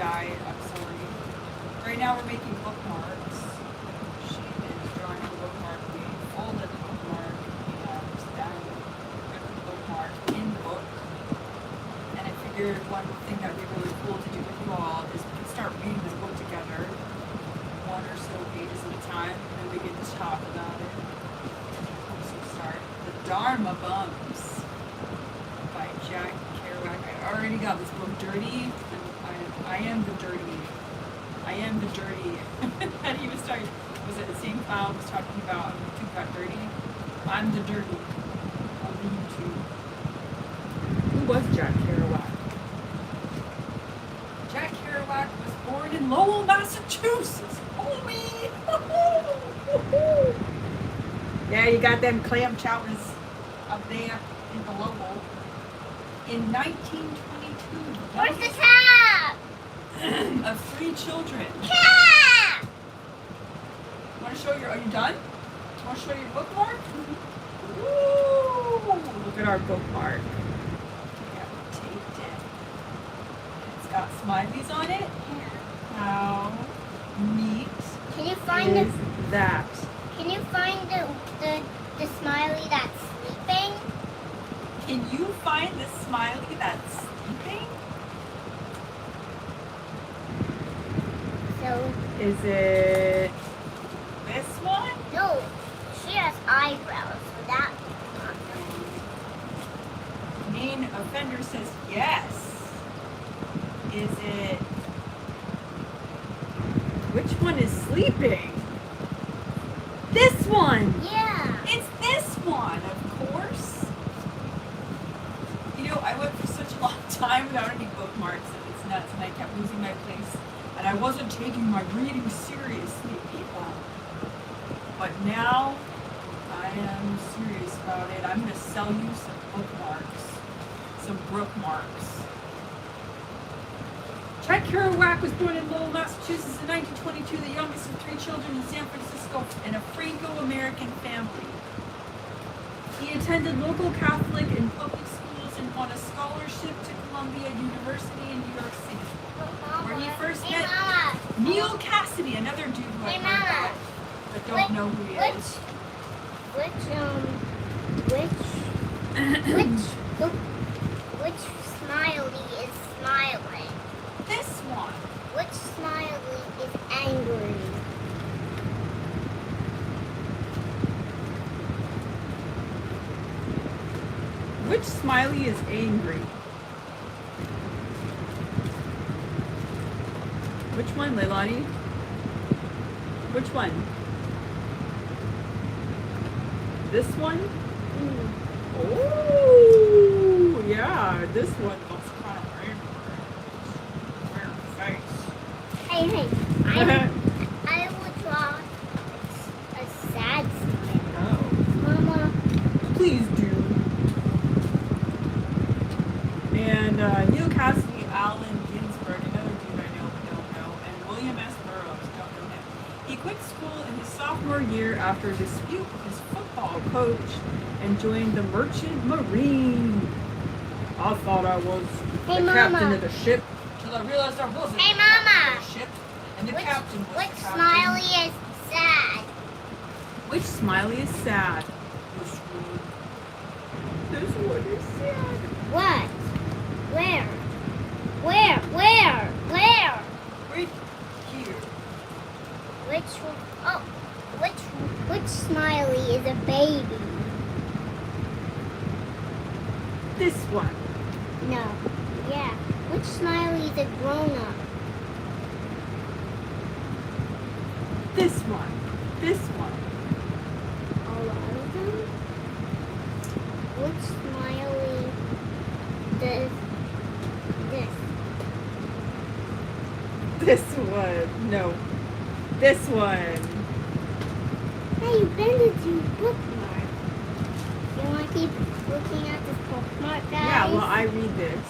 die. I'm sorry. Right now we're making bookmarks. She is drawing a bookmark. We folded the bookmark and then put the bookmark in the book. And I figured one thing that would be really cool to do with you all is we can start reading this book together, one or so pages at a time, and then we get to talk about it. So start The Dharma Bums by Jack Kerouac. I already got this book dirty. I am the dirty. I am the dirty. And he was talking, was it the same clown was talking about on YouTube got dirty? I'm the dirty on the YouTube. Who was Jack Kerouac? Jack Kerouac was born in Lowell, Massachusetts. Homie! Yeah, you got them clam chowders up there in the Lowell. In 1922. Where's the cat? Of 3 children. Cat! You want to show your, are you done? You want to show your bookmark? Woo! Look at our bookmark. We have it taped in. It's got smileys on it. How neat Can you find is that? Can you find the smiley that's sleeping? Can you find the smiley that's sleeping? So Is it this one? no, she has eyebrows, so that Main offender says yes. Is it? Which one is sleeping? This one! yeah. It's this one, of course. You know, I went for such a long time without any bookmarks, and it's nuts, and I kept losing my place. And I wasn't taking my reading seriously, people. But now, I am serious about it. I'm going to sell you some bookmarks. Some bookmarks. Jack Kerouac was born in Lowell, Massachusetts in 1922, the youngest of 3 children in San Francisco in a Franco-American family. He attended local Catholic and public schools and won a scholarship to Columbia University in New York City, where he first met Mama. Neil Cassidy, another dude who I Hey, heard Mama. about, but don't know who he is. Which smiley is smiling? This one. Which smiley is angry? Which smiley is angry? Which one, Leilani? Which one? This one? Oh, yeah, this one looks kind of angry. Weird face. Hey, I will draw a sad smile. Oh, Mama, please do. And Neil Cassidy, Allen Ginsberg, another dude I know but don't know, and William S. Burroughs, don't know him. He quit school in his sophomore year after a dispute with his football coach and joined the Merchant Marine. I thought I was Hey, the Mama. captain of the ship till I realized I wasn't Hey, the captain Mama. of the ship, and the captain was which the captain. smiley is sad? Which smiley is sad? This one. This one is sad. What? Where? Where? Right here. Which one? Oh, which smiley is a baby? This one. No. Yeah. Which smiley is a grown-up? This one. This one. A lot of them? Which smiley does this? This one. No. This one. Hey, you've been to do bookmark. You want to keep looking at this bookmark, guys? Yeah, well, I read this.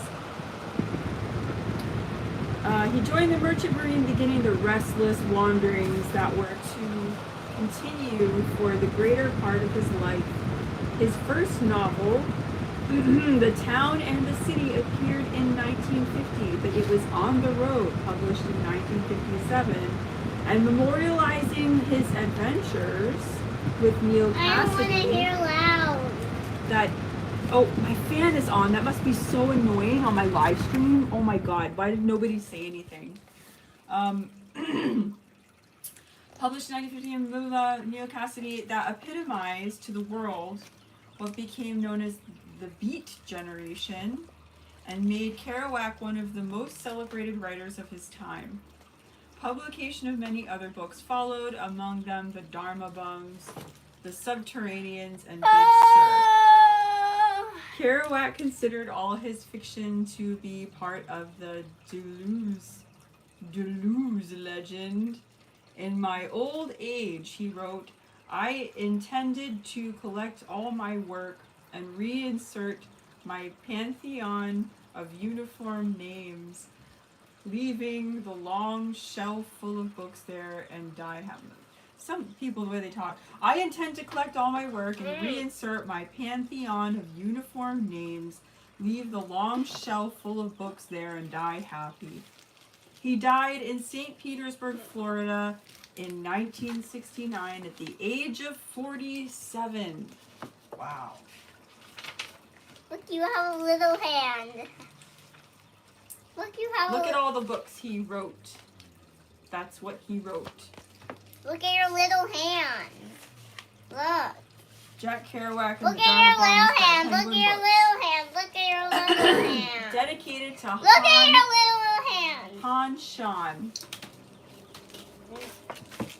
He joined the Merchant Marine, beginning the restless wanderings that were to continue for the greater part of his life. His first novel, The Town and the City appeared in 1950, but it was On the Road, published in 1957, and memorializing his adventures with Neil I don't want to Cassidy. hear loud. That, oh, my fan is on. That must be so annoying on my live stream. Oh my god, why did nobody say anything? Published in 1950, Neil Cassidy, that epitomized to the world what became known as the Beat Generation and made Kerouac one of the most celebrated writers of his time. Publication of many other books followed, among them The Dharma Bums, The Subterraneans, and Big Sur. Kerouac considered all his fiction to be part of the Deleuze legend. In my old age, he wrote, I intended to collect all my work and reinsert my pantheon of uniform names, leaving the long shelf full of books there and die happy. Some people, the way they talk. I intend to collect all my work and reinsert my pantheon of uniform names, leave the long shelf full of books there and die happy. He died in St. Petersburg, Florida in 1969 at the age of 47. Wow. Look, you have a little hand. Look, you have Look at all the books he wrote. That's what he wrote. Look at your little hand. Look. Jack Kerouac and Look the at your Dharma little Bums by hand. Look at Penguin your Books. little hand. Look at your little hand. Dedicated to Look at your little hand. Han Shan.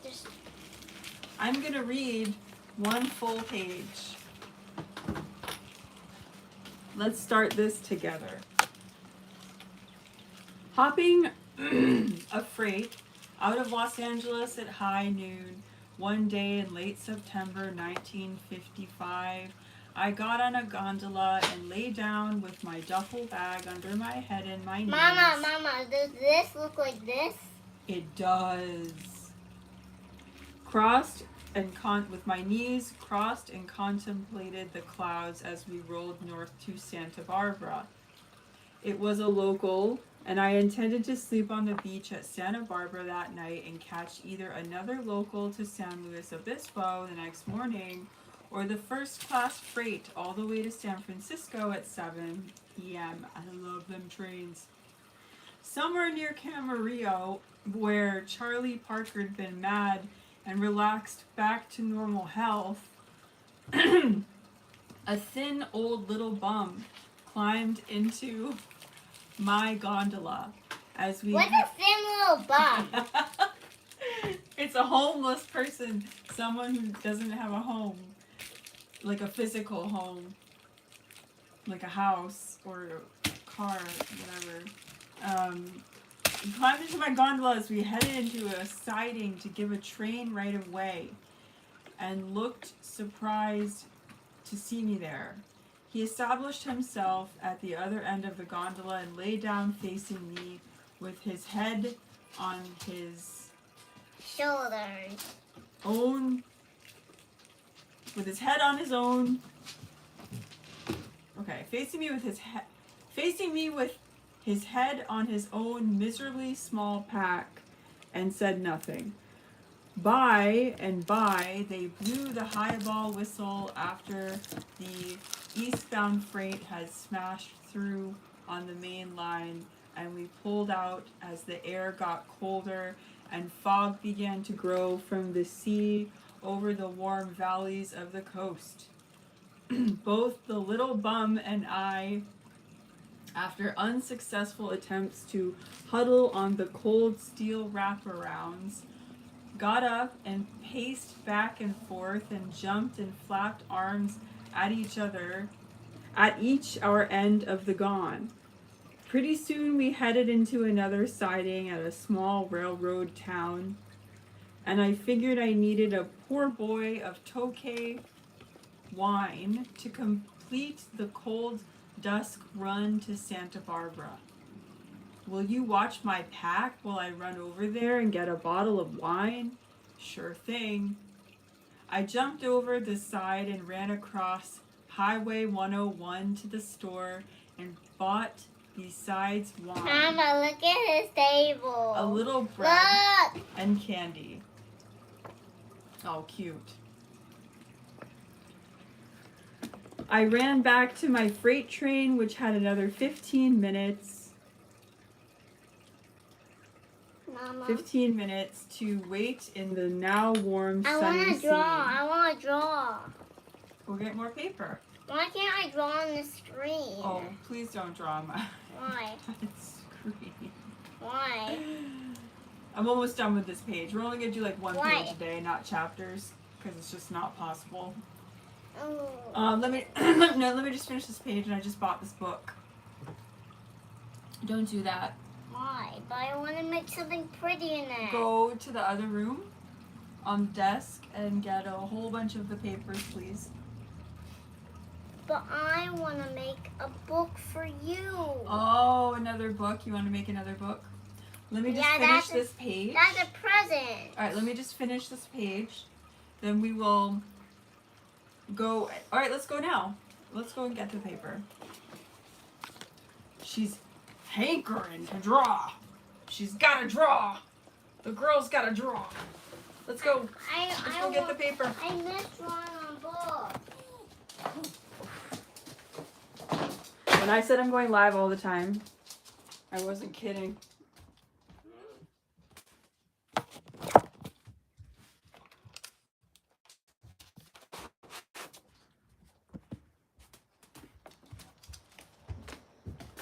Just I'm going to read one full page. Let's start this together. Hopping a freight out of Los Angeles at high noon one day in late September 1955, I got on a gondola and lay down with my duffel bag under my head and my knees. Mama, does this look like this? It does. With my knees crossed and contemplated the clouds as we rolled north to Santa Barbara. It was a local, and I intended to sleep on the beach at Santa Barbara that night and catch either another local to San Luis Obispo the next morning or the first class freight all the way to San Francisco at 7 p.m. I love them trains. Somewhere near Camarillo, where Charlie Parker had been mad and relaxed back to normal health, a thin old little bum climbed into my gondola as we... What's a thin little bum? It's a homeless person, someone who doesn't have a home, like a physical home, like a house or a car, whatever. We climbed into my gondola as we headed into a siding to give a train right of way and looked surprised to see me there. He established himself at the other end of the gondola and lay down facing me with his head on his Shoulders. own, with his head on his own, okay, facing me with his head on his own miserably small pack, and said nothing. By and by, they blew the highball whistle after the eastbound freight had smashed through on the main line, and we pulled out as the air got colder and fog began to grow from the sea over the warm valleys of the coast. Both the little bum and I, after unsuccessful attempts to huddle on the cold steel wraparounds, got up and paced back and forth and jumped and flapped arms at each other, at each our end of the gon. Pretty soon we headed into another siding at a small railroad town, and I figured I needed a poor boy of Tokay wine to complete the cold dusk run to Santa Barbara. Will you watch my pack while I run over there and get a bottle of wine? Sure thing. I jumped over the side and ran across Highway 101 to the store and bought, besides wine, Mama, look at his table. a little bread Look. and candy. Oh, cute. I ran back to my freight train, which had another 15 minutes. Mama. 15 minutes to wait in the now warm, I sunny want to draw. scene. I want to draw. We'll get more paper. Why can't I draw on the screen? Oh, please don't draw my Why? screen. Why? I'm almost done with this page. We're only going to do like one Why? page a day, not chapters, because it's just not possible. Oh. Let me just finish this page, and I just bought this book. Don't do that. Why? But I want to make something pretty in it. Go to the other room on the desk and get a whole bunch of the papers, please. But I want to make a book for you. Oh, another book. You want to make another book? Let me just finish this page. That's a present. All right, let me just finish this page. Then we will go. All right, let's go now. Let's go and get the paper. She's hankering to draw. She's got to draw. The girl's got to draw. Let's go. Let's go get the paper. I miss drawing on books. When I said I'm going live all the time, I wasn't kidding.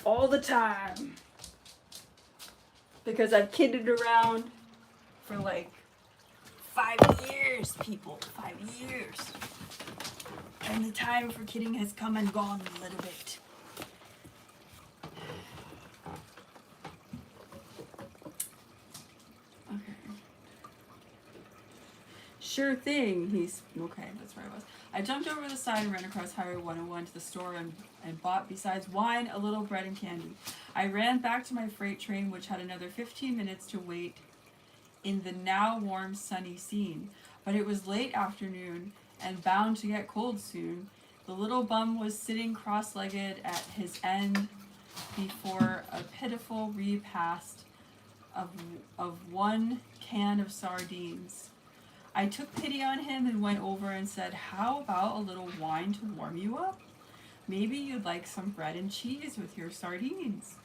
All the time. Because I've kidded around for like 5 years, people. 5 years. And the time for kidding has come and gone a little bit. Okay. Sure thing, okay, that's where I was. I jumped over the side and ran across Highway 101 to the store and bought, besides wine, a little bread and candy. I ran back to my freight train, which had another 15 minutes to wait in the now warm, sunny scene. But it was late afternoon and bound to get cold soon. The little bum was sitting cross-legged at his end before a pitiful repast of one can of sardines. I took pity on him and went over and said, "How about a little wine to warm you up? Maybe you'd like some bread and cheese with your sardines."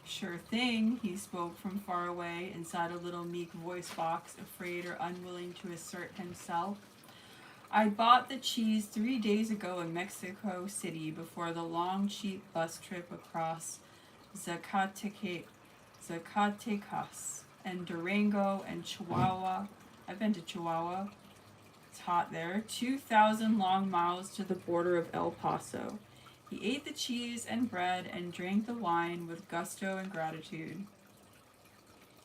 "Sure thing," he spoke from far away inside a little meek voice box, afraid or unwilling to assert himself. "I bought the cheese 3 days ago in Mexico City before the long, cheap bus trip across Zacatecas and Durango and Chihuahua. I've been to Chihuahua. It's hot there. 2,000 long miles to the border of El Paso." He ate the cheese and bread and drank the wine with gusto and gratitude.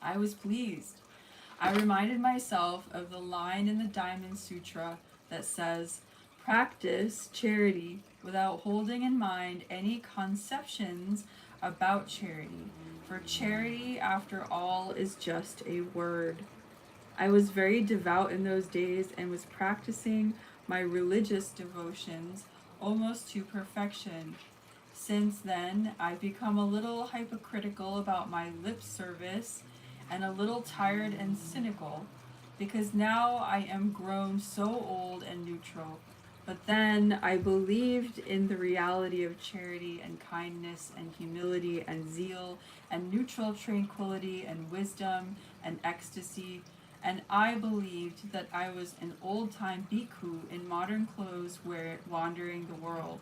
I was pleased. I reminded myself of the line in the Diamond Sutra that says, "Practice charity without holding in mind any conceptions about charity, for charity, after all, is just a word." I was very devout in those days and was practicing my religious devotions almost to perfection. Since then, I've become a little hypocritical about my lip service and a little tired and cynical, because now I am grown so old and neutral. But then I believed in the reality of charity and kindness and humility and zeal and neutral tranquility and wisdom and ecstasy, and I believed that I was an old-time bhikkhu in modern clothes wandering the world.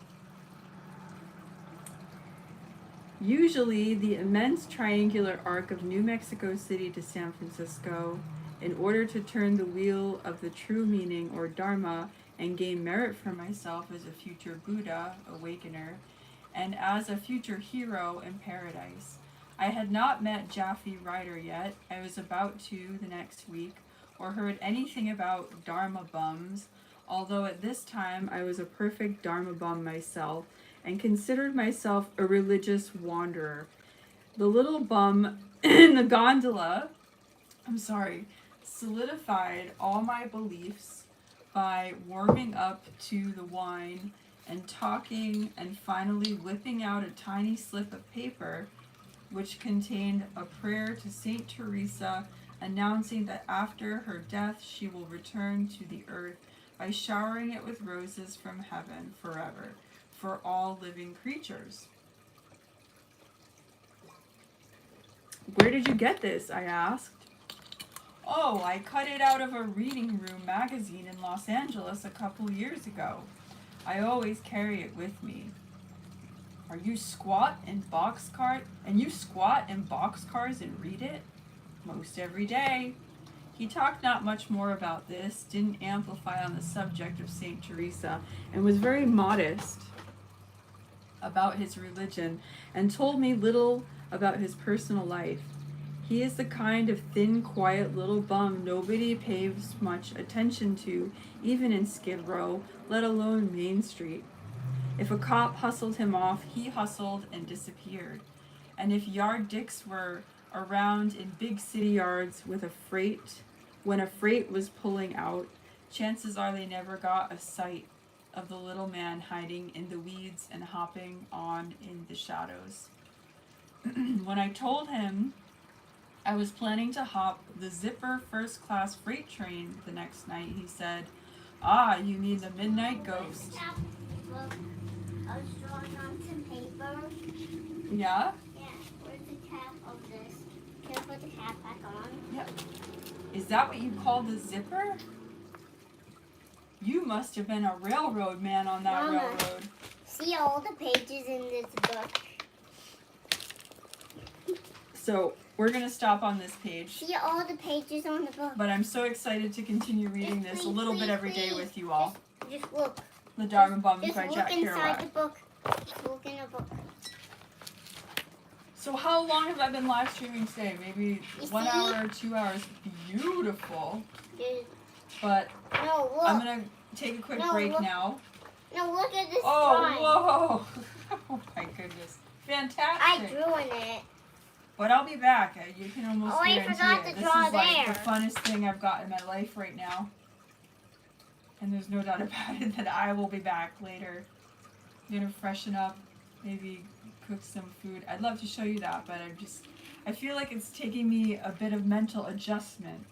Usually, the immense triangular arc of New Mexico City to San Francisco, in order to turn the wheel of the true meaning or Dharma and gain merit for myself as a future Buddha, awakener, and as a future hero in paradise. I had not met Jaffe Ryder yet. I was about to the next week, or heard anything about Dharma bums, although at this time I was a perfect Dharma bum myself and considered myself a religious wanderer. The little bum in the gondola, solidified all my beliefs by warming up to the wine and talking and finally whipping out a tiny slip of paper which contained a prayer to Saint Teresa announcing that after her death she will return to the earth by showering it with roses from heaven forever for all living creatures. Where did you get this? I asked. Oh, I cut it out of a reading room magazine in Los Angeles a couple years ago. I always carry it with me. Are you squat in boxcars and read it? Most every day. He talked not much more about this, didn't amplify on the subject of Saint Teresa, and was very modest about his religion, and told me little about his personal life. He is the kind of thin, quiet little bum nobody pays much attention to, even in Skid Row, let alone Main Street. If a cop hustled him off, he hustled and disappeared. And if yard dicks were around in big city yards with when a freight was pulling out, chances are they never got a sight of the little man hiding in the weeds and hopping on in the shadows. When I told him I was planning to hop the Zipper first-class freight train the next night, he said, "Ah, you mean the Midnight Ghost." I was drawing on some paper. Yeah? Yeah, where's the cap of this? Can I put the cap back on? Yep. Is that what you call the Zipper? You must have been a railroad man on that Mama. railroad. See all the pages in this book? So, we're going to stop on this page. See all the pages on the book? But I'm so excited to continue reading this a little bit every day with you all. Just look. The Dog and Bum Just by look Jack inside Kerouac. the book. Just look in the book. So how long have I been live streaming today? Maybe 1 hour or 2 hours. Beautiful. But No, look. I'm going to take a quick break now. No, look at this drawing. Oh, whoa. Oh my goodness. Fantastic. I drew in it. But I'll be back. You can almost I guarantee forgot it. to draw This is like there. the funnest thing I've got in my life right now. And there's no doubt about it that I will be back later. I'm gonna freshen up, maybe cook some food. I'd love to show you that, but I feel like it's taking me a bit of mental adjustment,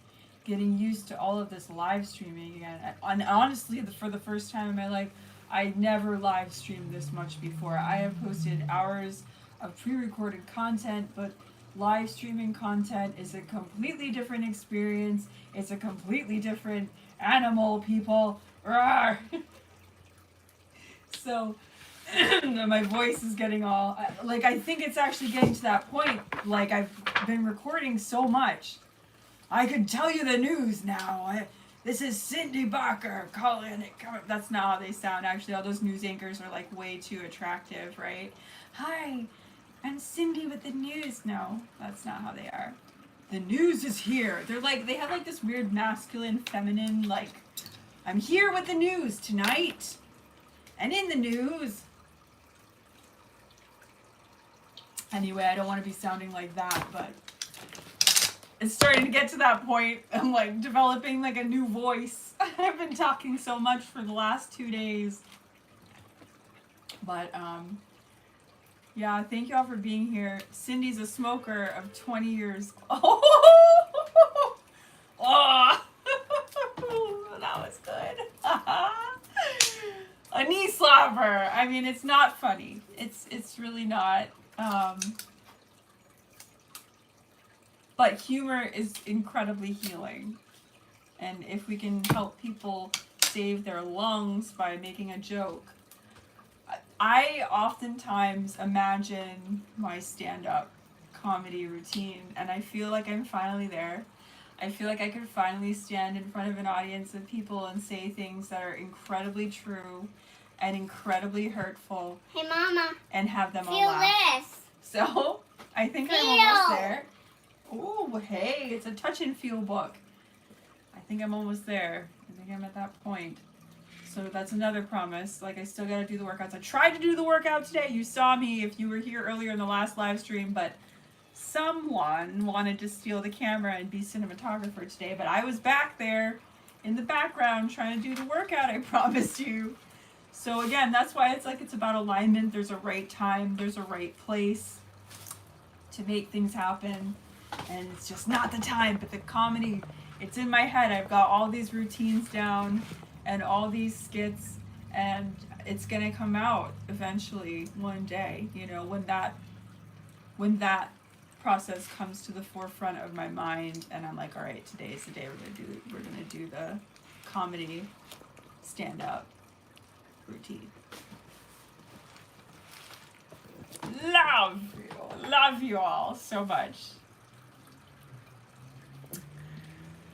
getting used to all of this live streaming again. And honestly, for the first time in my life, I never live streamed this much before. I have posted hours of pre-recorded content, but live streaming content is a completely different experience. It's a completely different animal, people. Rawr. So my voice is getting all like, I think it's actually getting to that point. Like, I've been recording so much, I could tell you the news now. This is Cindy Barker calling it. That's not how they sound. Actually, all those news anchors are like way too attractive, right? Hi, I'm Cindy with the news. No, that's not how they are. The news is here. They're like, they have like this weird masculine, feminine, like, I'm here with the news tonight. And in the news. Anyway, I don't want to be sounding like that, but it's starting to get to that point. I'm like developing like a new voice. I've been talking so much for the last 2 days. But, yeah, thank you all for being here. Cindy's a smoker of 20 years. Oh, oh. That was good. A knee slapper. I mean, it's not funny. It's really not. But humor is incredibly healing. And if we can help people save their lungs by making a joke. I oftentimes imagine my stand-up comedy routine, and I feel like I'm finally there. I feel like I could finally stand in front of an audience of people and say things that are incredibly true and incredibly hurtful. Hey, Mama. And have them all Feel laugh. this. So, I think I'm almost there. Ooh, hey, it's a touch and feel book. I think I'm almost there. I think I'm at that point. So that's another promise. Like, I still gotta do the workouts. I tried to do the workout today. You saw me if you were here earlier in the last live stream, but someone wanted to steal the camera and be cinematographer today. But I was back there in the background trying to do the workout I promised you. So again, that's why it's like it's about alignment. There's a right time, there's a right place to make things happen, and it's just not the time. But the comedy, it's in my head. I've got all these routines down and all these skits, and it's gonna come out eventually one day, you know, when that process comes to the forefront of my mind, and I'm like, all right, today is the day we're gonna do the comedy stand up routine. Love you all so much.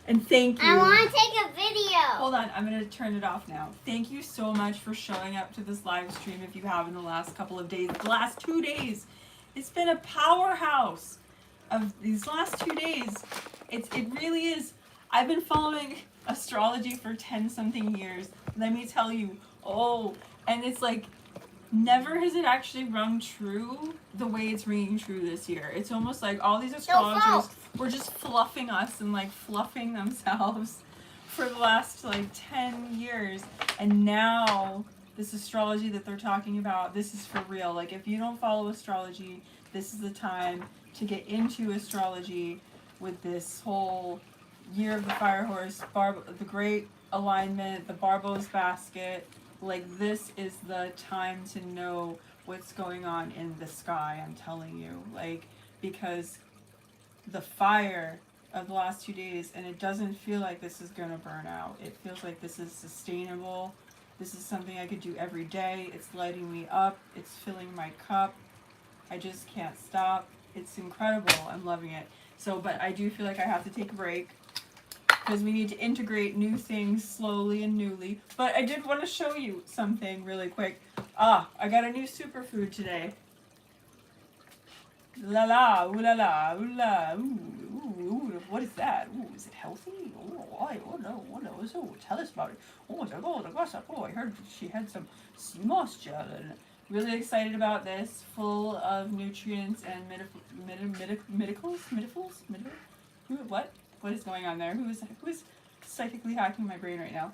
And thank you. I want to take a video. Hold on, I'm going to turn it off now. Thank you so much for showing up to this live stream if you have in the last couple of days. The last 2 days, it's been a powerhouse of these last 2 days. It really is. I've been following astrology for 10-something years. Let me tell you. And it's like, never has it actually rung true the way it's ringing true this year. It's almost like all these astrologers were just fluffing us and like fluffing themselves for the last like 10 years. And now this astrology that they're talking about, this is for real. Like if you don't follow astrology, this is the time to get into astrology with this whole year of the fire horse, the great alignment, the Barbo's basket. Like this is the time to know what's going on in the sky, I'm telling you. Like, because the fire of the last 2 days, and it doesn't feel like this is gonna burn out. It feels like this is sustainable. This is something I could do every day. It's lighting me up. It's filling my cup. I just can't stop. It's incredible. I'm loving it. So, but I do feel like I have to take a break, because we need to integrate new things slowly and newly. But I did want to show you something really quick. I got a new superfood today. La la, ooh la la, ooh la, ooh, what is that? Ooh, is it healthy? Oh no, so tell us about it. Oh my gosh, I heard she had some sea moss gel, and really excited about this, full of nutrients and what? What is going on there? Who's psychically hacking my brain right now?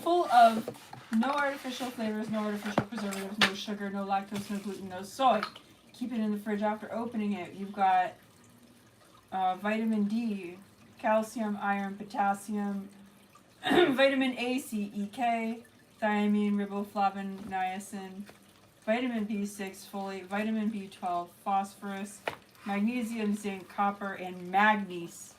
Full of no artificial flavors, no artificial preservatives, no sugar, no lactose, no gluten, no soy. Keep it in the fridge after opening it. You've got vitamin D, calcium, iron, potassium, vitamin A, C, E, K, thiamine, riboflavin, niacin, vitamin B6, folate, vitamin B12, phosphorus, magnesium, zinc, copper, and magnesium.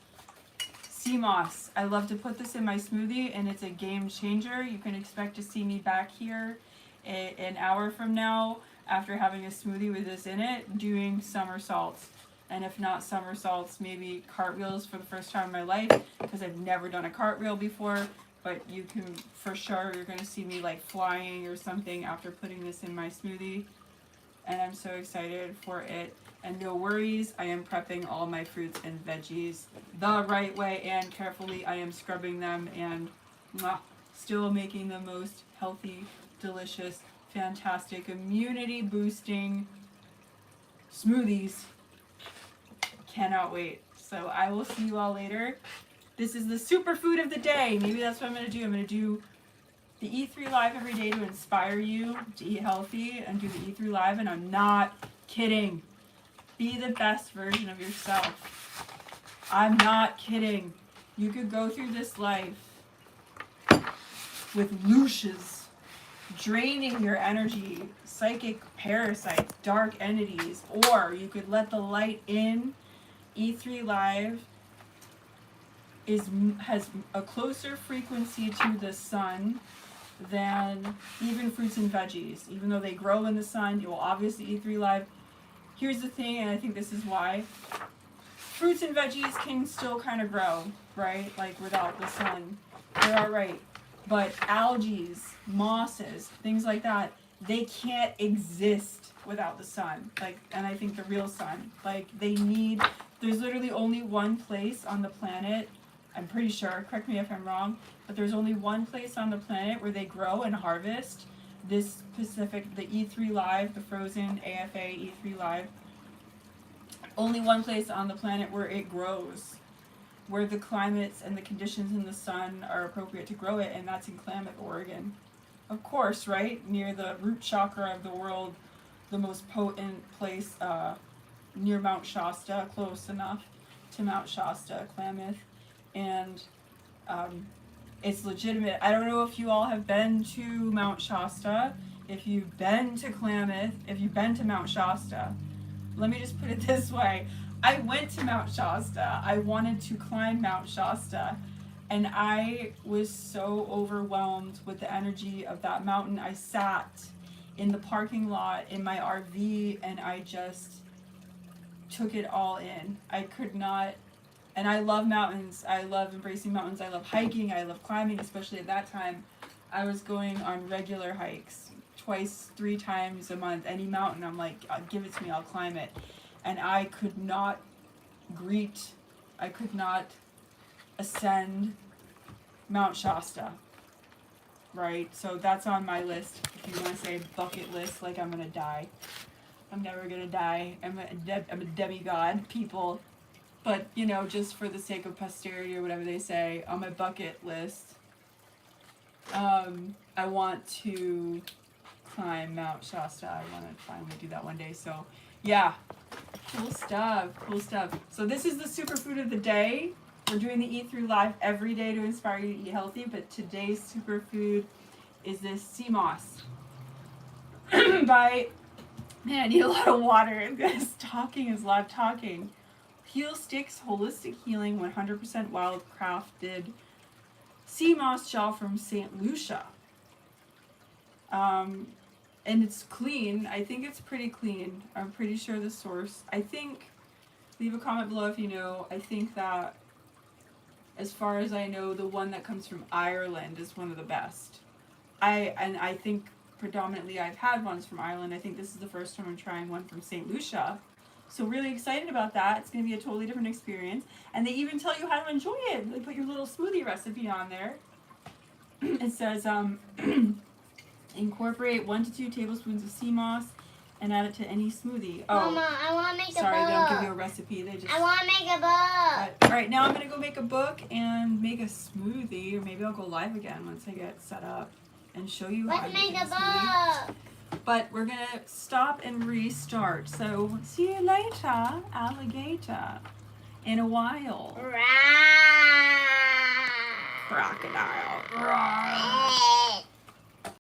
Sea moss. I love to put this in my smoothie, and it's a game changer. You can expect to see me back here an hour from now after having a smoothie with this in it, doing somersaults. And if not somersaults, maybe cartwheels for the first time in my life, because I've never done a cartwheel before. But you can, for sure, you're going to see me like flying or something after putting this in my smoothie. And I'm so excited for it. And no worries, I am prepping all my fruits and veggies the right way and carefully. I am scrubbing them and still making the most healthy, delicious, fantastic, immunity boosting smoothies. Cannot wait. So I will see you all later. This is the superfood of the day. Maybe that's what I'm going to do. I'm going to do the E3 Live every day to inspire you to eat healthy and do the E3 Live, and I'm not kidding. Be the best version of yourself. I'm not kidding. You could go through this life with looshes, draining your energy, psychic parasites, dark entities, or you could let the light in. E3 Live has a closer frequency to the sun than even fruits and veggies. Even though they grow in the sun, you will obviously E3 Live. Here's the thing, and I think this is why. Fruits and veggies can still kind of grow, right? Like without the sun. They're alright. But algae, mosses, things like that, they can't exist without the sun. Like, and I think the real sun. Like, there's literally only one place on the planet, I'm pretty sure, correct me if I'm wrong, but there's only one place on the planet where they grow and harvest this specific, the E3 Live, the frozen AFA E3 Live. Only one place on the planet where it grows, where the climates and the conditions in the sun are appropriate to grow it, and that's in Klamath, Oregon. of course, right near the root chakra of the world, the most potent place near Mount Shasta, close enough to Mount Shasta, Klamath, and um, it's legitimate. I don't know if you all have been to Mount Shasta, if you've been to Klamath, if you've been to Mount Shasta. Let me just put it this way. I went to Mount Shasta. I wanted to climb Mount Shasta. And I was so overwhelmed with the energy of that mountain. I sat in the parking lot in my RV and I just took it all in. I could not, and I love mountains. I love embracing mountains. I love hiking. I love climbing, especially at that time. I was going on regular hikes, twice, 3 times a month. Any mountain, I'm like, give it to me, I'll climb it. And I could not I could not ascend Mount Shasta, right? So that's on my list. If you want to say bucket list, like I'm gonna die. I'm never gonna die. I'm a demigod, people. But, you know, just for the sake of posterity or whatever they say, on my bucket list, I want to climb Mount Shasta. I want to finally do that one day. So, yeah, cool stuff, cool stuff. So this is the superfood of the day. We're doing the Eat Through Live every day to inspire you to eat healthy, but today's superfood is this sea moss. Man, I need a lot of water. This talking is a lot of talking. Heal Sticks Holistic Healing 100% Wild Crafted Sea Moss Gel from St. Lucia. And it's clean. I think it's pretty clean. I'm pretty sure the source. I think, leave a comment below if you know. I think that, as far as I know, the one that comes from Ireland is one of the best. I think predominantly I've had ones from Ireland. I think this is the first time I'm trying one from St. Lucia. So really excited about that. It's going to be a totally different experience. And they even tell you how to enjoy it. They put your little smoothie recipe on there. It says, incorporate 1 to 2 tablespoons of sea moss and add it to any smoothie. Oh, Mama, I want to make a book. Sorry, they don't give you a recipe. They just. I want to make a book. All right, now I'm going to go make a book and make a smoothie. Or maybe I'll go live again once I get set up and show you how to make a smoothie. But we're going to stop and restart. So, see you later, alligator. In a while. Right. Crocodile. Right.